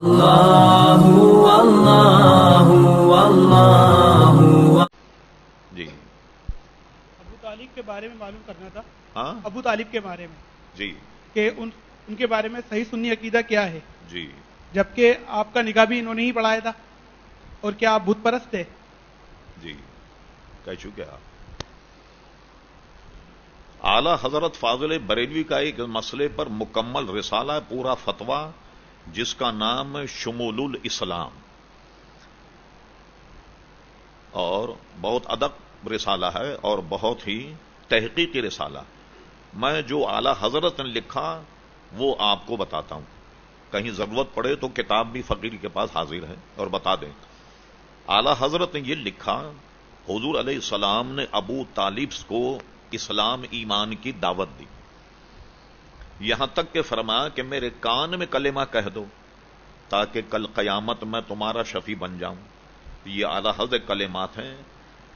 اللہ اللہ اللہ جی ابو طالب کے بارے میں معلوم کرنا تھا. ہاں ابو طالب کے بارے میں جی کہ ان کے بارے میں صحیح سنی عقیدہ کیا ہے، جی جبکہ آپ کا نکاح بھی انہوں نے ہی پڑھایا تھا، اور کیا آپ بت پرست تھے؟ جی کہہ چکے آپ. اعلی حضرت فاضل بریلوی کا ایک مسئلے پر مکمل رسالہ ہے، پورا فتویٰ، جس کا نام شمول الاسلام، اور بہت ادق رسالہ ہے اور بہت ہی تحقیقی رسالہ. میں جو اعلی حضرت نے لکھا وہ آپ کو بتاتا ہوں، کہیں ضرورت پڑے تو کتاب بھی فقیر کے پاس حاضر ہے اور بتا دیں. اعلی حضرت نے یہ لکھا، حضور علیہ السلام نے ابو طالب کو اسلام ایمان کی دعوت دی، یہاں تک کہ فرمایا کہ میرے کان میں کلمہ کہہ دو تاکہ کل قیامت میں تمہارا شفیع بن جاؤں. یہ اعلی حضرت کلمات ہیں.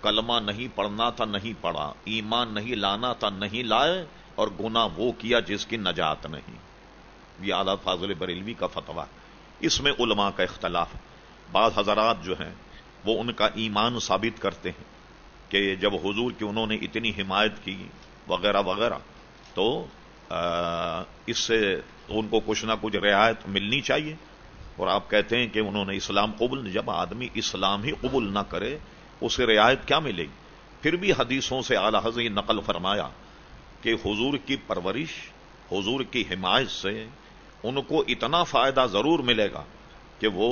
کلمہ نہیں پڑھنا تھا نہیں پڑھا، ایمان نہیں لانا تھا نہیں لائے، اور گناہ وہ کیا جس کی نجات نہیں. یہ اعلی فاضل بریلوی کا فتویٰ. اس میں علماء کا اختلاف. بعض حضرات جو ہیں وہ ان کا ایمان ثابت کرتے ہیں کہ جب حضور کی انہوں نے اتنی حمایت کی وغیرہ وغیرہ، تو اس سے ان کو کچھ نہ کچھ رعایت ملنی چاہیے. اور آپ کہتے ہیں کہ انہوں نے اسلام قبول، جب آدمی اسلام ہی قبول نہ کرے اسے رعایت کیا ملے گی؟ پھر بھی حدیثوں سے اعلی حضرت نے نقل فرمایا کہ حضور کی پرورش، حضور کی حمایت سے ان کو اتنا فائدہ ضرور ملے گا کہ وہ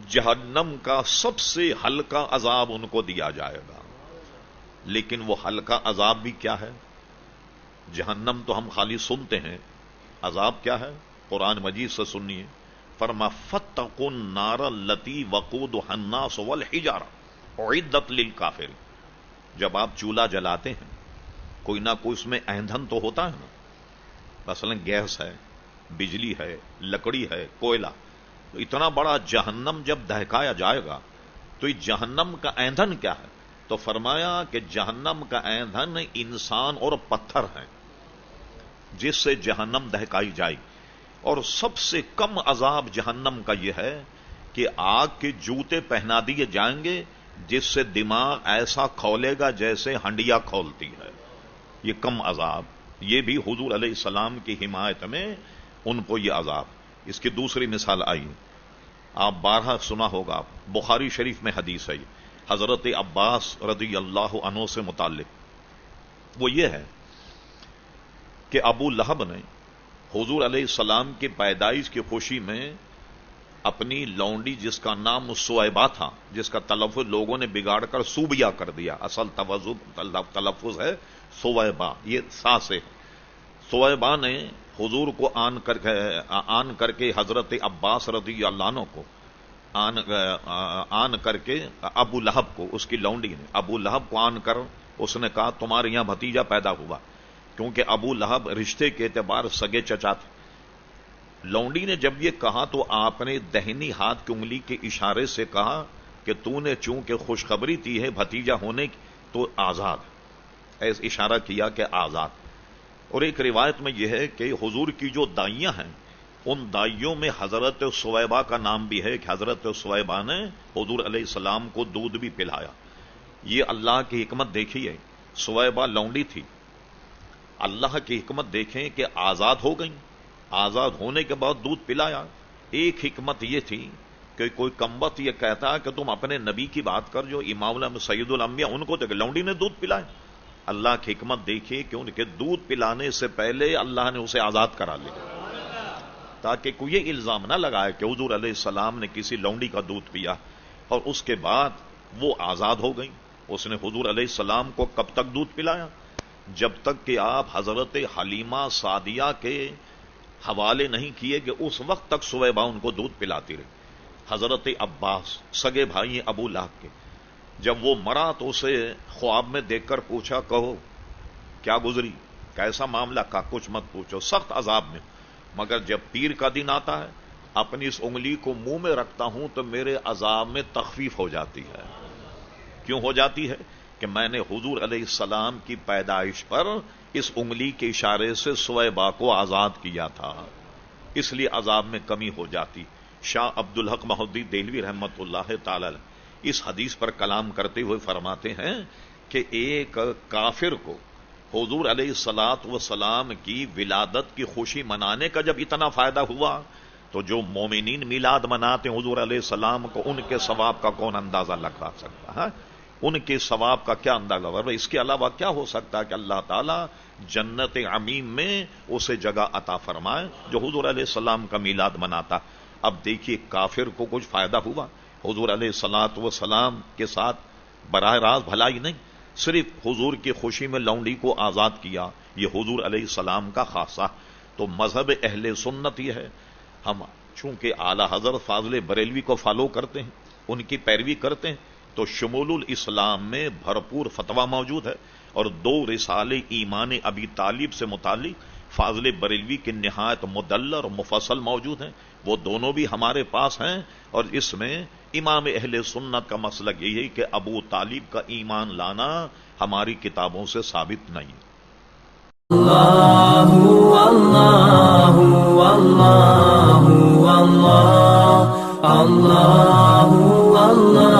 جہنم کا سب سے ہلکا عذاب ان کو دیا جائے گا. لیکن وہ ہلکا عذاب بھی کیا ہے؟ جہنم تو ہم خالی سنتے ہیں، عذاب کیا ہے؟ قرآن مجید سے سنیے. فرما فاتقوا النار التی وقودها الناس والحجارہ اعدت للکافرین. جب آپ چولہا جلاتے ہیں کوئی نہ کوئی اس میں ایندھن تو ہوتا ہے نا، مثلا گیس ہے، بجلی ہے، لکڑی ہے، کوئلہ. تو اتنا بڑا جہنم جب دہکایا جائے گا تو یہ جہنم کا ایندھن کیا ہے؟ تو فرمایا کہ جہنم کا ایندھن انسان اور پتھر ہیں جس سے جہنم دہکائی جائے. اور سب سے کم عذاب جہنم کا یہ ہے کہ آگ کے جوتے پہنا دیے جائیں گے جس سے دماغ ایسا کھولے گا جیسے ہنڈیا کھولتی ہے. یہ کم عذاب. یہ بھی حضور علیہ السلام کی حمایت میں ان کو یہ عذاب. اس کی دوسری مثال آئی، آپ بارہا سنا ہوگا، بخاری شریف میں حدیث ہے حضرت عباس رضی اللہ عنہ سے متعلق. وہ یہ ہے کہ ابو لہب نے حضور علیہ السلام کی پیدائش کی خوشی میں اپنی لونڈی جس کا نام سویبا تھا، جس کا تلفظ لوگوں نے بگاڑ کر سوبیا کر دیا، اصل تلفظ ہے سویبا، یہ سا سے. سویبا نے حضور کو آن کر کے حضرت عباس رضی اللہ عنہ کو آن کر کے ابو لہب کو، اس کی لونڈی نے ابو لہب کو آن کر اس نے کہا تمہارے یہاں بھتیجا پیدا ہوا، کیونکہ ابو لہب رشتے کے اعتبار سگے چچا تھے. لونڈی نے جب یہ کہا تو آپ نے دہنی ہاتھ کی انگلی کے اشارے سے کہا کہ تو نے چونکہ خوشخبری دی ہے بھتیجا ہونے کی تو آزاد. ایسا اشارہ کیا کہ آزاد. اور ایک روایت میں یہ ہے کہ حضور کی جو دائیاں ہیں ان دائیوں میں حضرت سویبا کا نام بھی ہے کہ حضرت سویبا نے حضور علیہ السلام کو دودھ بھی پلایا. یہ اللہ کی حکمت دیکھیے. سویبا لونڈی تھی، اللہ کی حکمت دیکھیں کہ آزاد ہو گئیں، آزاد ہونے کے بعد دودھ پلایا. ایک حکمت یہ تھی کہ کوئی کمبخت یہ کہتا کہ تم اپنے نبی کی بات کر جو امام الانبیاء سید الانبیاء، ان کو دیکھ لونڈی نے دودھ پلایا. اللہ کی حکمت دیکھیے کہ ان کے دودھ پلانے سے پہلے اللہ نے اسے آزاد کرا لیا تاکہ کوئی یہ الزام نہ لگائے کہ حضور علیہ السلام نے کسی لونڈی کا دودھ پیا اور اس کے بعد وہ آزاد ہو گئی. اس نے حضور علیہ السلام کو کب تک دودھ پلایا؟ جب تک کہ آپ حضرت حلیمہ سعدیہ کے حوالے نہیں کیے کہ اس وقت تک سویبا ان کو دودھ پلاتی رہی. حضرت عباس سگے بھائی ابو لہب کے، جب وہ مرا تو اسے خواب میں دیکھ کر پوچھا کہو کیا گزری، کیسا معاملہ؟ کا کچھ مت پوچھو، سخت عذاب میں. مگر جب پیر کا دن آتا ہے اپنی اس انگلی کو منہ میں رکھتا ہوں تو میرے عذاب میں تخفیف ہو جاتی ہے. کیوں ہو جاتی ہے؟ کہ میں نے حضور علیہ السلام کی پیدائش پر اس انگلی کے اشارے سے سویبا کو آزاد کیا تھا، اس لیے عذاب میں کمی ہو جاتی. شاہ عبد الحق محدث دہلوی رحمت اللہ تعالی علیہ اس حدیث پر کلام کرتے ہوئے فرماتے ہیں کہ ایک کافر کو حضور علیہ الصلاۃ والسلام کی ولادت کی خوشی منانے کا جب اتنا فائدہ ہوا تو جو مومنین میلاد مناتے ہیں حضور علیہ السلام کو، ان کے ثواب کا کون اندازہ لگا سکتا ہے؟ ان کے ثواب کا کیا اندازہ ہوگا؟ اس کے علاوہ کیا ہو سکتا ہے کہ اللہ تعالیٰ جنت عمیم میں اسے جگہ عطا فرمائے جو حضور علیہ السلام کا میلاد مناتا۔ اب دیکھیے کافر کو کچھ فائدہ ہوا؟ حضور علیہ الصلاۃ والسلام کے ساتھ براہ راست بھلائی نہیں، صرف حضور کی خوشی میں لونڈی کو آزاد کیا، یہ حضور علیہ السلام کا خاصہ۔ تو مذہب اہل سنت یہ ہے، ہم چونکہ اعلی حضرت فاضل بریلوی کو فالو کرتے ہیں، ان کی پیروی کرتے ہیں، تو شمول الاسلام میں بھرپور فتویٰ موجود ہے، اور 2 رسالے ایمان ابی طالب سے متعلق فاضل بریلوی کے نہایت مدلل اور مفصل موجود ہیں، وہ دونوں بھی ہمارے پاس ہیں۔ اور اس میں امام اہل سنت کا مسلک یہی ہے کہ ابو طالب کا ایمان لانا ہماری کتابوں سے ثابت نہیں۔ اللہ اللہ اللہ اللہ اللہ اللہ